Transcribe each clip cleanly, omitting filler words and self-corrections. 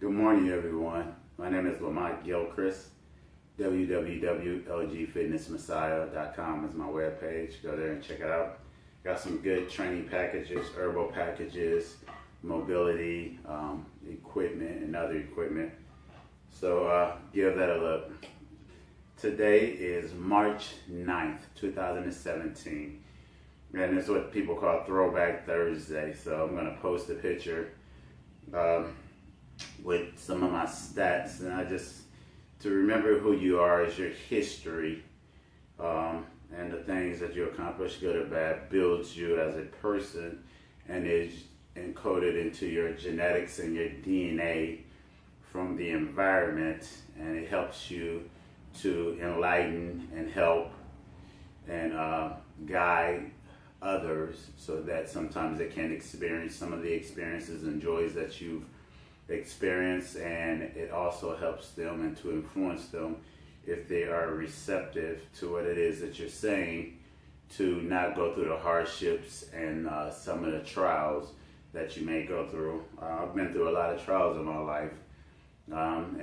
Good morning, everyone. My name is Lamont Gilchrist. www.L.G.Fitness-Messiah.com is my webpage. Go there and check it out. Got some good training packages, herbal packages, mobility equipment, and other equipment. So give that a look. Today is March 9th, 2017. And it's what people call Throwback Thursday. So I'm going to post a picture with some of my stats, and to remember who you are is your history, and the things that you accomplish, good or bad, builds you as a person and is encoded into your genetics and your DNA from the environment, and it helps you to enlighten and help and guide others so that sometimes they can experience some of the experiences and joys that you've experienced, and it also helps them and to influence them if they are receptive to what it is that you're saying, to not go through the hardships and some of the trials that you may go through. I've been through a lot of trials in my life, and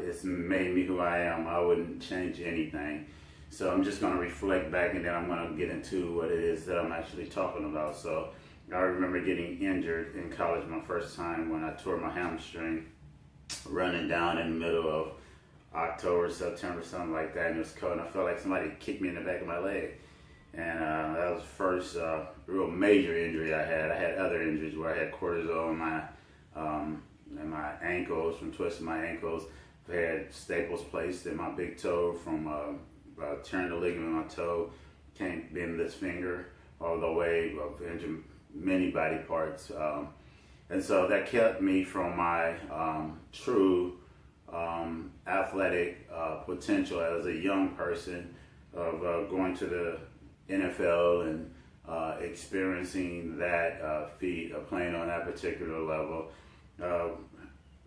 it's made me who I am. I wouldn't change anything. So I'm just going to reflect back, and then I'm going to get into what it is that I'm actually talking about. So I remember getting injured in college my first time when I tore my hamstring running down in the middle of October, September, something like that, and it was cold, and I felt like somebody kicked me in the back of my leg. And that was the first real major injury I had. I had other injuries where I had cortisone in my ankles, from twisting my ankles. I had staples placed in my big toe from tearing the ligament in my toe. Can't bend this finger all the way. I've injured many body parts, and so that kept me from my true athletic potential as a young person of going to the NFL and experiencing that feat of playing on that particular level.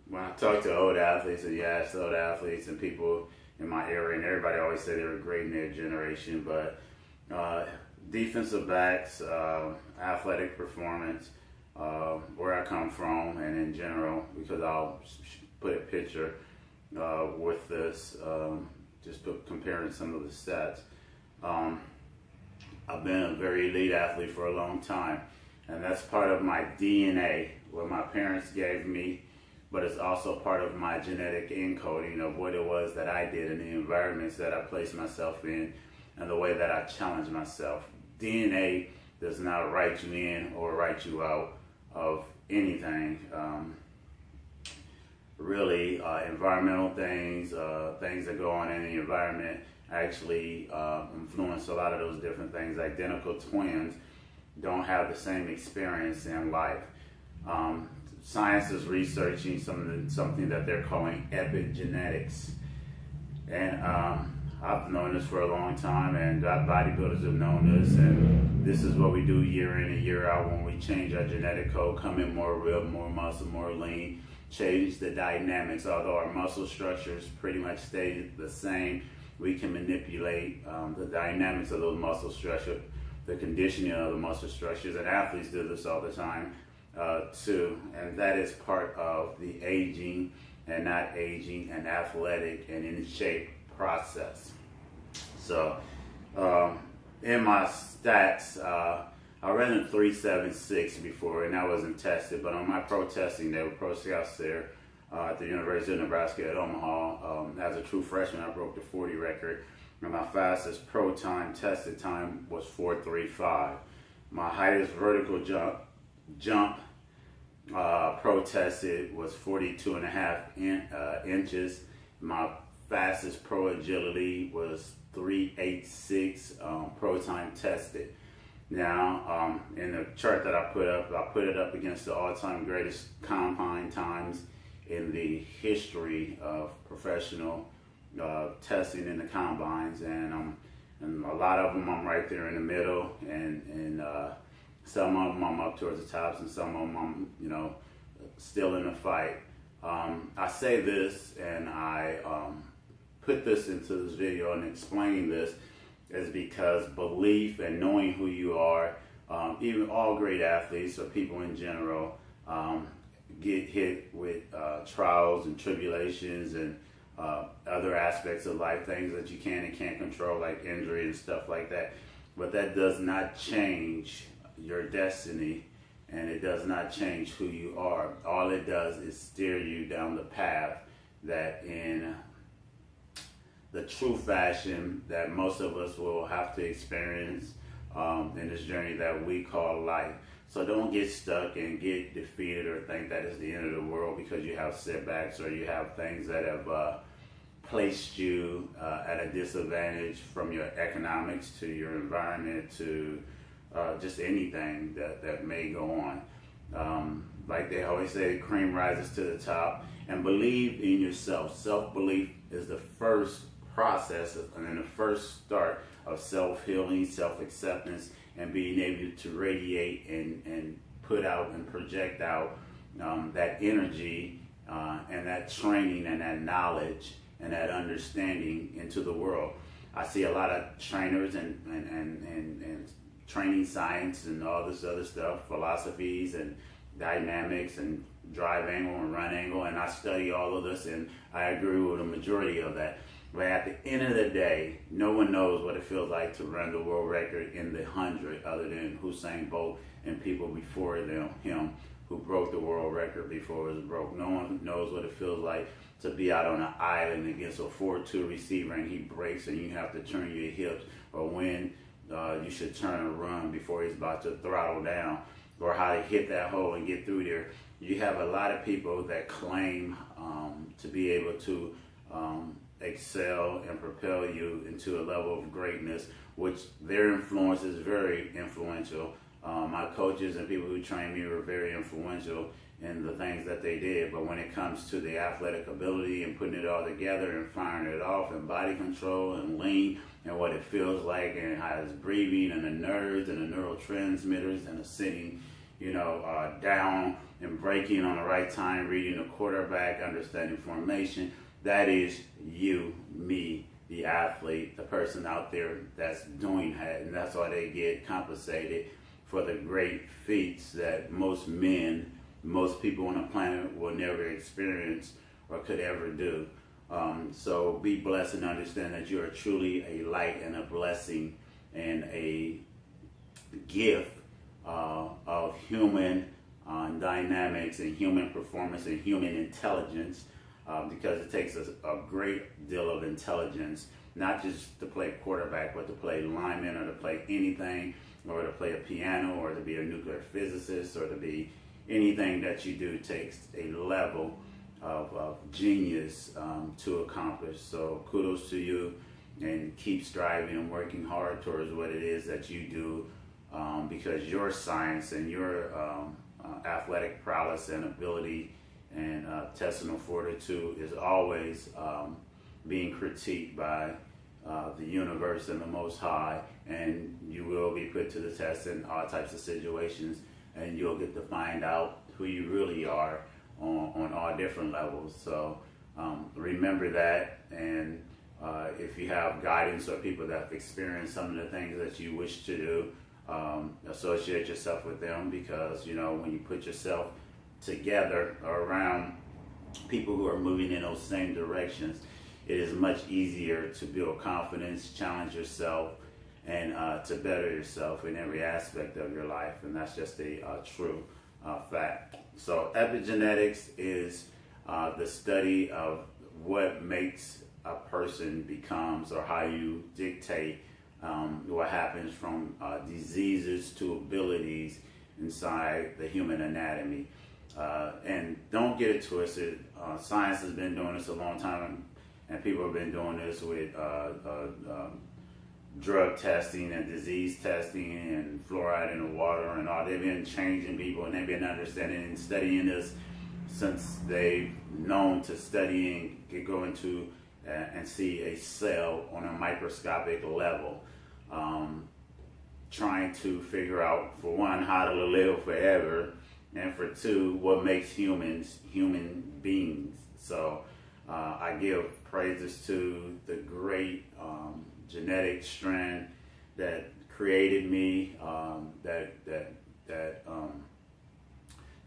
When I talk to old athletes, and you ask old athletes and people in my area, and everybody always say they were great in their generation, but defensive backs, athletic performance, where I come from, and in general, because I'll put a picture with this, comparing some of the stats. I've been a very elite athlete for a long time, and that's part of my DNA, what my parents gave me, but it's also part of my genetic encoding of what it was that I did in the environments that I placed myself in and the way that I challenged myself. DNA does not write you in or write you out of anything. Really, environmental things, things that go on in the environment actually influence a lot of those different things. Identical twins don't have the same experience in life. Science is researching something that they're calling epigenetics. And I've known this for a long time, and bodybuilders have known this, and this is what we do year in and year out when we change our genetic code, come in more ripped, more muscle, more lean, change the dynamics. Although our muscle structures pretty much stay the same, we can manipulate the dynamics of those muscle structures, the conditioning of the muscle structures, and athletes do this all the time too, and that is part of the aging and not aging and athletic and in shape process. So in my stats, I ran a 3.76 before, and that wasn't tested, but on my pro testing, they were pro scouts there at the University of Nebraska at Omaha. As a true freshman, I broke the 40 record, and my fastest pro time tested time was 4.35. My highest vertical jump pro tested was 42.5 inches. My fastest pro agility was 3.86 pro time tested. Now, in the chart that I put it up against the all-time greatest combine times in the history of professional testing in the combines, and a lot of them I'm right there in the middle, and some of them I'm up towards the tops, and some of them I'm still in the fight. I say this, and I put this into this video and explain this, is because belief and knowing who you are, even all great athletes or people in general, get hit with trials and tribulations and other aspects of life, things that you can and can't control, like injury and stuff like that. But that does not change your destiny, and it does not change who you are. All it does is steer you down the path that, in the true fashion that most of us will have to experience in this journey that we call life. So don't get stuck and get defeated or think that it's the end of the world because you have setbacks or you have things that have placed you at a disadvantage, from your economics to your environment to just anything that may go on. Like they always say, cream rises to the top. And believe in yourself. Self-belief is the first process and the first start of self-healing, self-acceptance, and being able to radiate and put out and project out that energy and that training and that knowledge and that understanding into the world. I see a lot of trainers and training science and all this other stuff, philosophies and dynamics and drive angle and run angle, and I study all of this and I agree with a majority of that. But at the end of the day, no one knows what it feels like to run the world record in the 100 other than Usain Bolt and people before him who broke the world record before it was broke. No one knows what it feels like to be out on an island against a 4-2 receiver and he breaks and you have to turn your hips, or when you should turn and run before he's about to throttle down, or how to hit that hole and get through there. You have a lot of people that claim to be able to excel and propel you into a level of greatness, which their influence is very influential. My coaches and people who trained me were very influential in the things that they did, but when it comes to the athletic ability and putting it all together and firing it off, and body control and lean and what it feels like and how it's breathing and the nerves and the neurotransmitters and the sitting down and breaking on the right time, reading the quarterback, understanding formation, that is you, me, the athlete, the person out there that's doing that, and that's why they get compensated for the great feats that most people on the planet will never experience or could ever do. So be blessed and understand that you are truly a light and a blessing and a gift of human dynamics and human performance and human intelligence, because it takes a great deal of intelligence, not just to play quarterback, but to play lineman or to play anything, or to play a piano, or to be a nuclear physicist, or to be anything that you do takes a level of genius to accomplish. So kudos to you, and keep striving and working hard towards what it is that you do, because your science and your athletic prowess and ability and intestinal fortitude is always being critiqued by the universe and the Most High, and you will be put to the test in all types of situations, and you'll get to find out who you really are on all different levels. So remember that, and if you have guidance or people that have experienced some of the things that you wish to do, associate yourself with them, because when you put yourself together or around people who are moving in those same directions, it is much easier to build confidence, challenge yourself, and to better yourself in every aspect of your life. And that's just a true fact. So epigenetics is the study of what makes a person becomes, or how you dictate what happens from diseases to abilities inside the human anatomy. And don't get it twisted. Science has been doing this a long time, and people have been doing this with drug testing and disease testing and fluoride in the water and all. They've been changing people, and they've been understanding and studying this since they've known to study and go into and see a cell on a microscopic level, trying to figure out, for one, how to live forever, and for two, what makes humans human beings. So I give praises to the great genetic strand that created me, that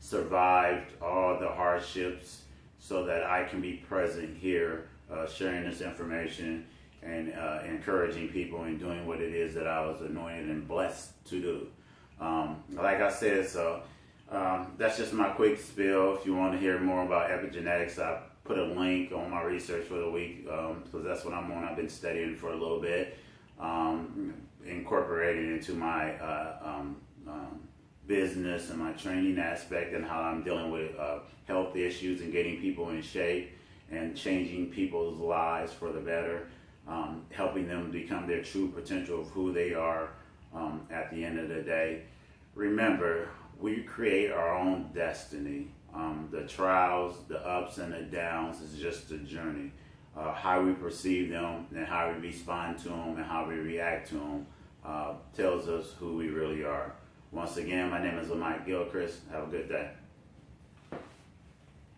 survived all the hardships so that I can be present here, sharing this information and encouraging people and doing what it is that I was anointed and blessed to do. Like I said, so that's just my quick spiel. If you want to hear more about epigenetics, I put a link on my research for the week, because that's what I'm on. I've been studying for a little bit, incorporating into my business and my training aspect, and how I'm dealing with health issues and getting people in shape and changing people's lives for the better, helping them become their true potential of who they are at the end of the day. Remember, we create our own destiny. The trials, the ups and the downs is just a journey. How we perceive them and how we respond to them and how we react to them tells us who we really are. Once again, my name is Lamont Gilchrist. Have a good day.